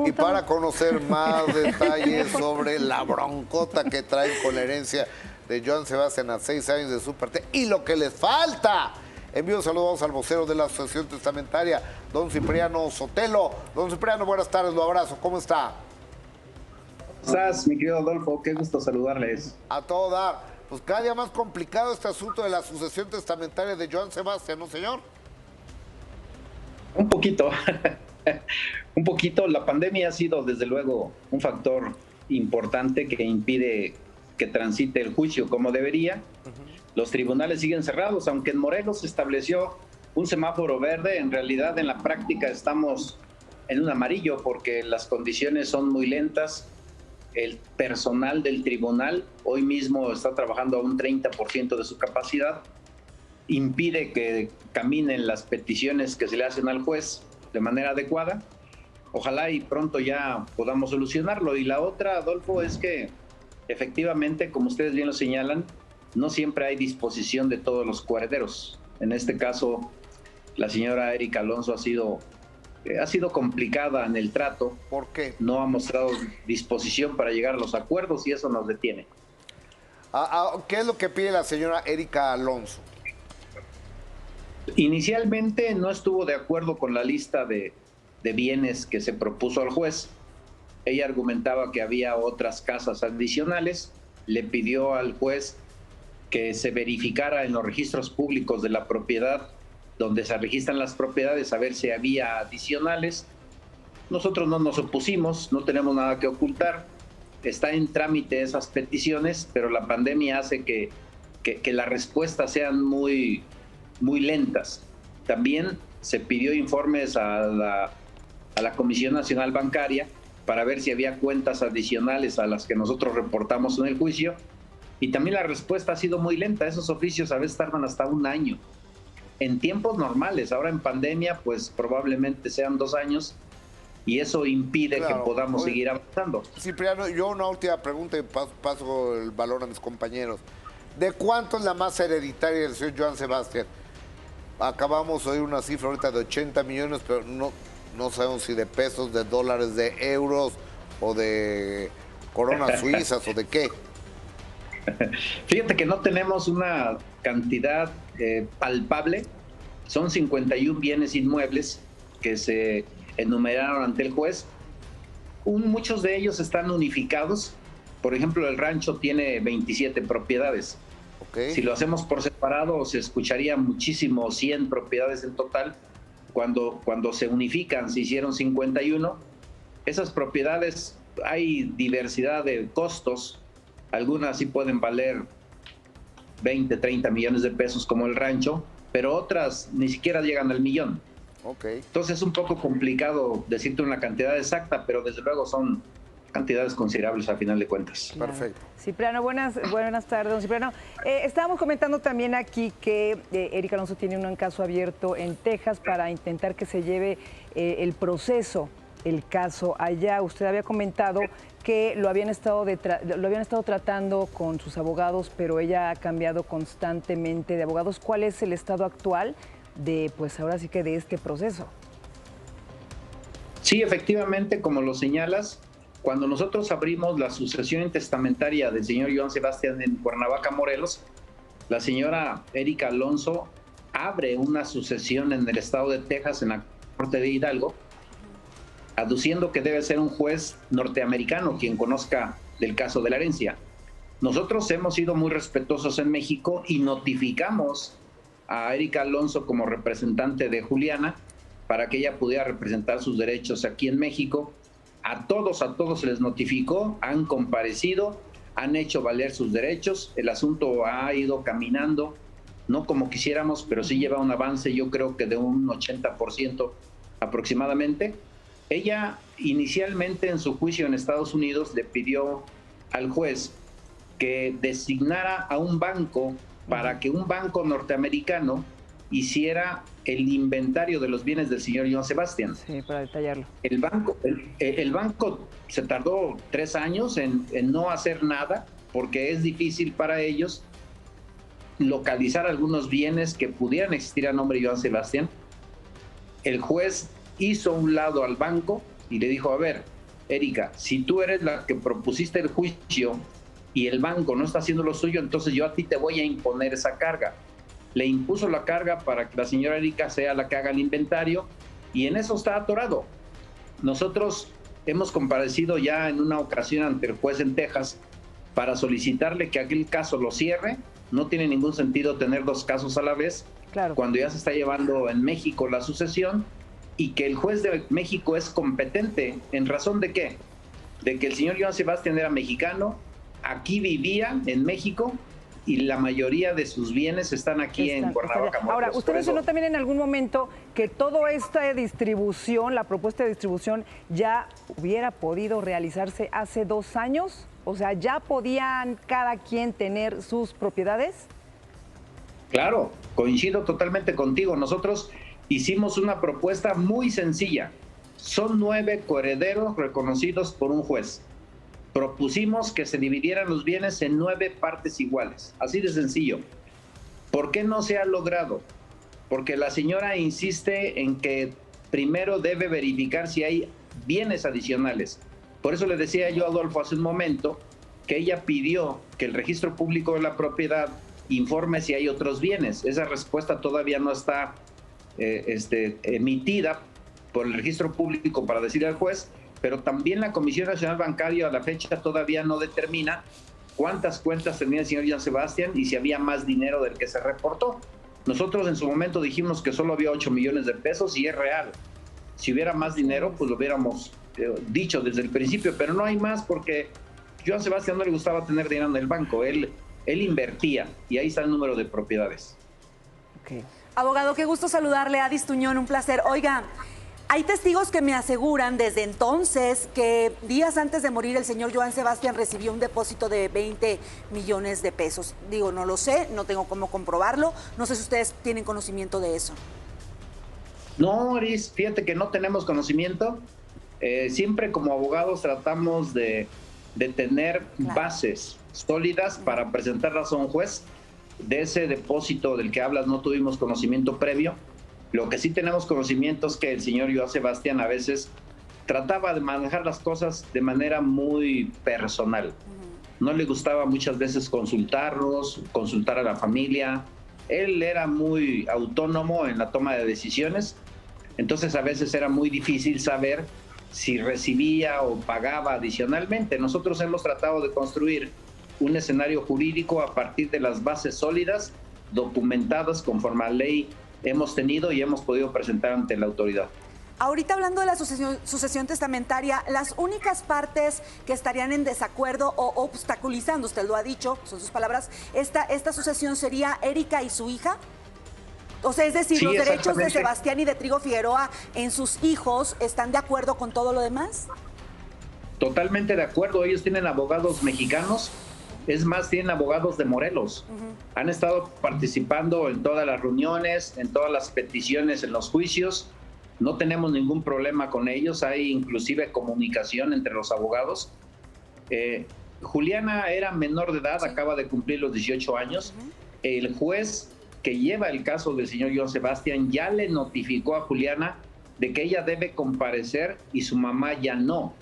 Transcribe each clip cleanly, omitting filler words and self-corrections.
Y estamos? para conocer más detalles sobre la broncota que traen con la herencia de Joan Sebastián a 6 años de su parte y lo que les falta. Envío saludos al vocero de la Asociación Testamentaria, don Cipriano Sotelo. Don Cipriano, buenas tardes, lo abrazo. ¿Cómo está? ¿Cómo estás, mi querido Adolfo? Qué gusto saludarles. A todo dar. Pues cada día más complicado este asunto de la sucesión testamentaria de Joan Sebastián, ¿no, señor? Un poquito, un poquito. La pandemia ha sido, desde luego, un factor importante que impide que transite el juicio como debería. Los tribunales siguen cerrados, aunque en Morelos se estableció un semáforo verde. En realidad, en la práctica estamos en un amarillo porque las condiciones son muy lentas. El personal del tribunal hoy mismo está trabajando a un 30% de su capacidad. Impide que caminen las peticiones que se le hacen al juez de manera adecuada. Ojalá y pronto ya podamos solucionarlo. Y la otra, Adolfo, es que efectivamente, como ustedes bien lo señalan, no siempre hay disposición de todos los coherederos. En este caso, la señora Erika Alonso ha sido complicada en el trato. ¿Por qué? No ha mostrado disposición para llegar a los acuerdos y eso nos detiene. ¿Qué es lo que pide la señora Erika Alonso? Inicialmente no estuvo de acuerdo con la lista de bienes que se propuso al juez. Ella argumentaba que había otras casas adicionales. Le pidió al juez que se verificara en los registros públicos de la propiedad, donde se registran las propiedades, a ver si había adicionales. Nosotros no nos opusimos, no tenemos nada que ocultar. Está en trámite esas peticiones, pero la pandemia hace que las respuestas sean muy lentas. También se pidió informes a la Comisión Nacional Bancaria para ver si había cuentas adicionales a las que nosotros reportamos en el juicio, y también la respuesta ha sido muy lenta. Esos oficios a veces tardan hasta un año. En tiempos normales, ahora en pandemia, pues probablemente sean 2 años, y eso impide que podamos seguir avanzando. Cipriano, yo una última pregunta y paso el balón a mis compañeros. ¿De cuánto es la masa hereditaria del señor Joan Sebastián? Acabamos de oír una cifra ahorita de 80 millones, pero no sabemos si de pesos, de dólares, de euros o de coronas suizas o de qué. Fíjate que no tenemos una cantidad palpable. Son 51 bienes inmuebles que se enumeraron ante el juez. Muchos de ellos están unificados. Por ejemplo, el rancho tiene 27 propiedades. Okay. Si lo hacemos por separado, se escucharía muchísimo, 100 propiedades en total. Cuando se unifican, se hicieron 51. Esas propiedades, hay diversidad de costos. Algunas sí pueden valer 20, 30 millones de pesos como el rancho, pero otras ni siquiera llegan al millón. Okay. Entonces es un poco complicado decirte una cantidad exacta, pero desde luego son cantidades considerables a final de cuentas. Claro. Perfecto. Cipriano, buenas tardes, don Cipriano. Estábamos comentando también aquí que Erika Alonso tiene un caso abierto en Texas para intentar que se lleve el proceso, el caso allá. Usted había comentado que lo habían estado tratando con sus abogados, pero ella ha cambiado constantemente de abogados. ¿Cuál es el estado actual de, pues ahora sí que de este proceso? Sí, efectivamente, como lo señalas, cuando nosotros abrimos la sucesión testamentaria del señor Joan Sebastián en Cuernavaca, Morelos, la señora Erika Alonso abre una sucesión en el estado de Texas, en la Corte de Hidalgo, aduciendo que debe ser un juez norteamericano quien conozca del caso de la herencia. Nosotros hemos sido muy respetuosos en México y notificamos a Erika Alonso como representante de Juliana para que ella pudiera representar sus derechos aquí en México. A todos se les notificó, han comparecido, han hecho valer sus derechos. El asunto ha ido caminando, no como quisiéramos, pero sí lleva un avance, yo creo que de un 80% aproximadamente. Ella inicialmente en su juicio en Estados Unidos le pidió al juez que designara a un banco para que un banco norteamericano hiciera el inventario de los bienes del señor Joan Sebastián. Sí, para detallarlo. El banco se tardó 3 años en no hacer nada porque es difícil para ellos localizar algunos bienes que pudieran existir a nombre de Joan Sebastián. El juez hizo un lado al banco y le dijo, a ver, Erika, si tú eres la que propusiste el juicio y el banco no está haciendo lo suyo, entonces yo a ti te voy a imponer esa carga. Le impuso la carga para que la señora Erika sea la que haga el inventario y en eso está atorado. Nosotros hemos comparecido ya en una ocasión ante el juez en Texas para solicitarle que aquel caso lo cierre. No tiene ningún sentido tener dos casos a la vez, Claro. cuando ya se está llevando en México la sucesión, y que el juez de México es competente. ¿En razón de qué? De que el señor Joan Sebastián era mexicano, aquí vivía en México y la mayoría de sus bienes están aquí en Cuernavaca. Ahora, usted mencionó también en algún momento que toda esta distribución, la propuesta de distribución, ya hubiera podido realizarse hace 2 años. O sea, ¿ya podían cada quien tener sus propiedades? Claro, coincido totalmente contigo. Nosotros hicimos una propuesta muy sencilla. Son 9 coherederos reconocidos por un juez. Propusimos que se dividieran los bienes en 9 partes iguales. Así de sencillo. ¿Por qué no se ha logrado? Porque la señora insiste en que primero debe verificar si hay bienes adicionales. Por eso le decía yo a Adolfo hace un momento que ella pidió que el registro público de la propiedad informe si hay otros bienes. Esa respuesta todavía no está emitida por el registro público para decirle al juez, pero también la Comisión Nacional Bancaria a la fecha todavía no determina cuántas cuentas tenía el señor Joan Sebastián y si había más dinero del que se reportó. Nosotros en su momento dijimos que solo había 8 millones de pesos y es real. Si hubiera más dinero, pues lo hubiéramos dicho desde el principio, pero no hay más porque Joan Sebastián no le gustaba tener dinero en el banco. Él invertía y ahí está el número de propiedades. Okay. Abogado, qué gusto saludarle, Adis Tuñón, un placer. Oiga, hay testigos que me aseguran desde entonces que días antes de morir el señor Joan Sebastián recibió un depósito de 20 millones de pesos. Digo, no lo sé, no tengo cómo comprobarlo. No sé si ustedes tienen conocimiento de eso. No, Iris, fíjate que no tenemos conocimiento. Siempre como abogados tratamos de tener bases sólidas para presentarlas a un juez. De ese depósito del que hablas no tuvimos conocimiento previo. Lo que sí tenemos conocimiento es que el señor Joan Sebastián a veces trataba de manejar las cosas de manera muy personal. No le gustaba muchas veces consultarnos, consultar a la familia. Él era muy autónomo en la toma de decisiones, entonces a veces era muy difícil saber si recibía o pagaba adicionalmente. Nosotros hemos tratado de construir un escenario jurídico a partir de las bases sólidas, documentadas conforme a la ley hemos tenido y hemos podido presentar ante la autoridad. Ahorita hablando de la sucesión testamentaria, las únicas partes que estarían en desacuerdo o obstaculizando, usted lo ha dicho, son sus palabras, esta sucesión sería Erika y su hija. O sea, es decir, sí, los derechos de Sebastián y de Trigo Figueroa en sus hijos, ¿están de acuerdo con todo lo demás? Totalmente de acuerdo, ellos tienen abogados mexicanos. Es más, tienen abogados de Morelos. Han estado participando en todas las reuniones, en todas las peticiones, en los juicios. No tenemos ningún problema con ellos. Hay inclusive comunicación entre los abogados. Juliana era menor de edad, acaba de cumplir los 18 años. El juez que lleva el caso del señor Joan Sebastián ya le notificó a Juliana de que ella debe comparecer y su mamá ya no.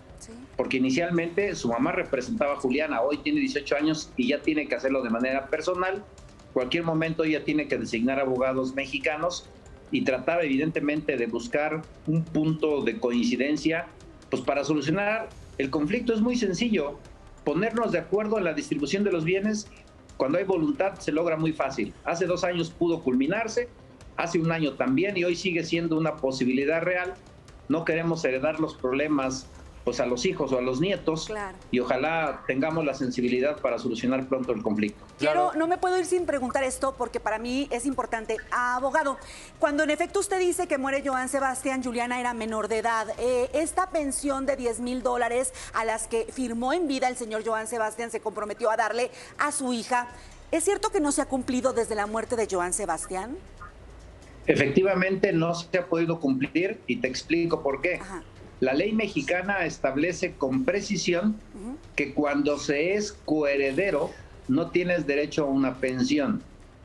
Porque inicialmente su mamá representaba a Juliana, hoy tiene 18 años y ya tiene que hacerlo de manera personal. Cualquier momento ella tiene que designar abogados mexicanos y tratar evidentemente de buscar un punto de coincidencia, pues para solucionar el conflicto. Es muy sencillo, ponernos de acuerdo en la distribución de los bienes. Cuando hay voluntad se logra muy fácil. Hace 2 años pudo culminarse, hace 1 año también y hoy sigue siendo una posibilidad real. No queremos heredar los problemas pues a los hijos o a los nietos, claro, y ojalá tengamos la sensibilidad para solucionar pronto el conflicto. No me puedo ir sin preguntar esto porque para mí es importante. Abogado, cuando en efecto usted dice que muere Joan Sebastián, Juliana era menor de edad, esta pensión de $10,000 a las que firmó en vida el señor Joan Sebastián se comprometió a darle a su hija, ¿es cierto que no se ha cumplido desde la muerte de Joan Sebastián? Efectivamente no se ha podido cumplir y te explico por qué. Ajá. La ley mexicana establece con precisión que cuando se es coheredero no tienes derecho a una pensión.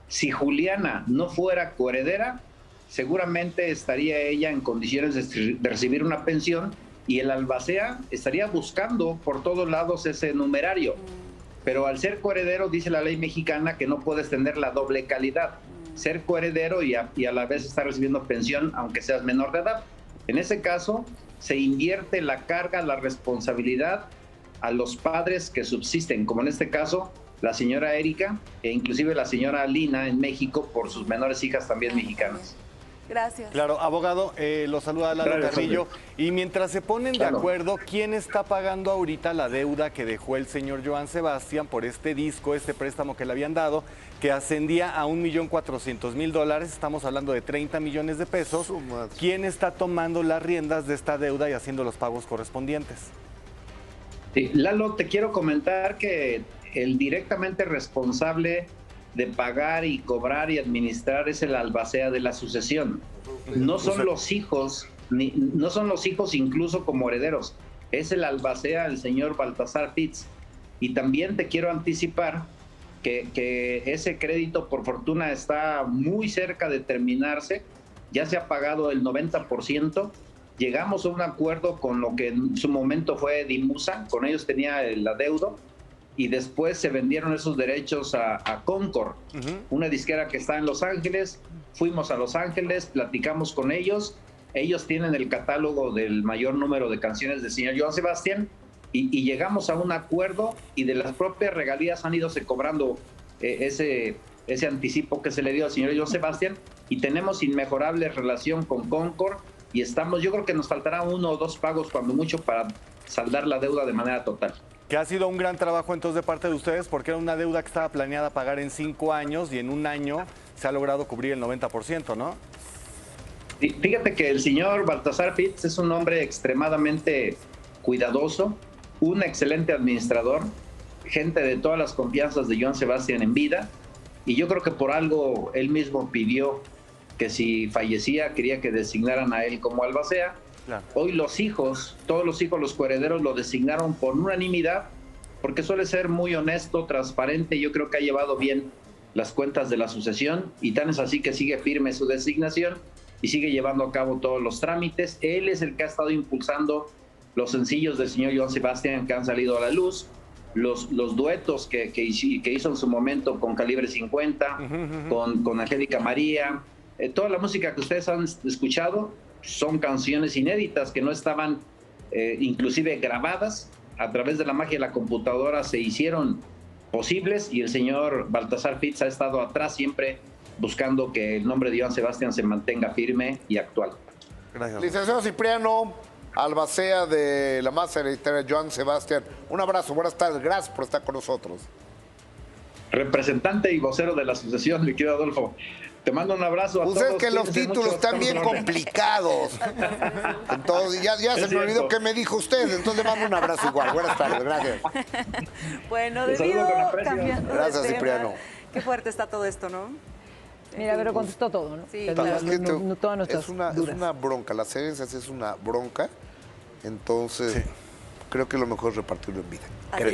Si Juliana no fuera coheredera, seguramente estaría ella en condiciones de recibir una pensión y el albacea estaría buscando por todos lados ese numerario. Pero al ser coheredero, dice la ley mexicana que no puedes tener la doble calidad. Ser coheredero y a la vez estar recibiendo pensión, aunque seas menor de edad. En ese caso, se invierte la carga, la responsabilidad a los padres que subsisten, como en este caso, la señora Erika e inclusive la señora Lina en México por sus menores hijas también mexicanas. Gracias. Claro, abogado, lo saluda Lalo Gracias, Carrillo. Y mientras se ponen de Claro. acuerdo, ¿quién está pagando ahorita la deuda que dejó el señor Joan Sebastián por este disco, este préstamo que le habían dado, que ascendía a $1,400,000? Estamos hablando de 30 millones de pesos. Su madre. ¿Quién está tomando las riendas de esta deuda y haciendo los pagos correspondientes? Sí, Lalo, te quiero comentar que el directamente responsable de pagar y cobrar y administrar es el albacea de la sucesión. No son los hijos, no son los hijos incluso como herederos. Es el albacea, el señor Baltasar Pitts. Y también te quiero anticipar que ese crédito, por fortuna, está muy cerca de terminarse. Ya se ha pagado el 90%. Llegamos a un acuerdo con lo que en su momento fue Dimusa. Con ellos tenía el adeudo. Y después se vendieron esos derechos a Concord, una disquera que está en Los Ángeles. Fuimos a Los Ángeles, platicamos con ellos. Ellos tienen el catálogo del mayor número de canciones del señor Joan Sebastián y llegamos a un acuerdo y de las propias regalías han ido cobrando ese anticipo que se le dio al señor Joan Sebastián y tenemos inmejorable relación con Concord y estamos, yo creo que nos faltará 1 o 2 pagos cuando mucho para saldar la deuda de manera total. Que ha sido un gran trabajo entonces de parte de ustedes, porque era una deuda que estaba planeada pagar en 5 años y en un año se ha logrado cubrir el 90%, ¿no? Fíjate que el señor Baltasar Pitts es un hombre extremadamente cuidadoso, un excelente administrador, gente de todas las confianzas de Joan Sebastián en vida, y yo creo que por algo él mismo pidió que si fallecía quería que designaran a él como albacea. Claro. Hoy los hijos, todos los hijos, los coherederos lo designaron por unanimidad, porque suele ser muy honesto, transparente, yo creo que ha llevado bien las cuentas de la sucesión, y tan es así que sigue firme su designación y sigue llevando a cabo todos los trámites. Él es el que ha estado impulsando los sencillos del señor Joan Sebastián que han salido a la luz, los duetos que hizo en su momento con Calibre 50, con Angélica María, toda la música que ustedes han escuchado son canciones inéditas que no estaban inclusive grabadas. A través de la magia de la computadora se hicieron posibles y el señor Baltasar Pitts ha estado atrás siempre buscando que el nombre de Joan Sebastián se mantenga firme y actual. Gracias. Licenciado Cipriano, albacea de la más hereditaria Joan Sebastián. Un abrazo, buenas tardes, gracias por estar con nosotros. Representante y vocero de la asociación, mi querido Adolfo. Te mando un abrazo a todos. Pues es que los Cuídense títulos mucho, están estamos bien en orden. complicados. Entonces, ya se Es me olvidó cierto. qué me dijo usted, entonces le mando un abrazo igual. Buenas tardes, gracias. Bueno, Te saludo debido con aprecio. cambiando Gracias, de tema, Cipriano. Qué fuerte está todo esto, ¿no? Mira, pero contestó todo, ¿no? Sí, Que claro. Es que todas nuestras es dudas. una bronca, las herencias es una bronca, entonces creo que lo mejor es repartirlo en vida. Así Creo.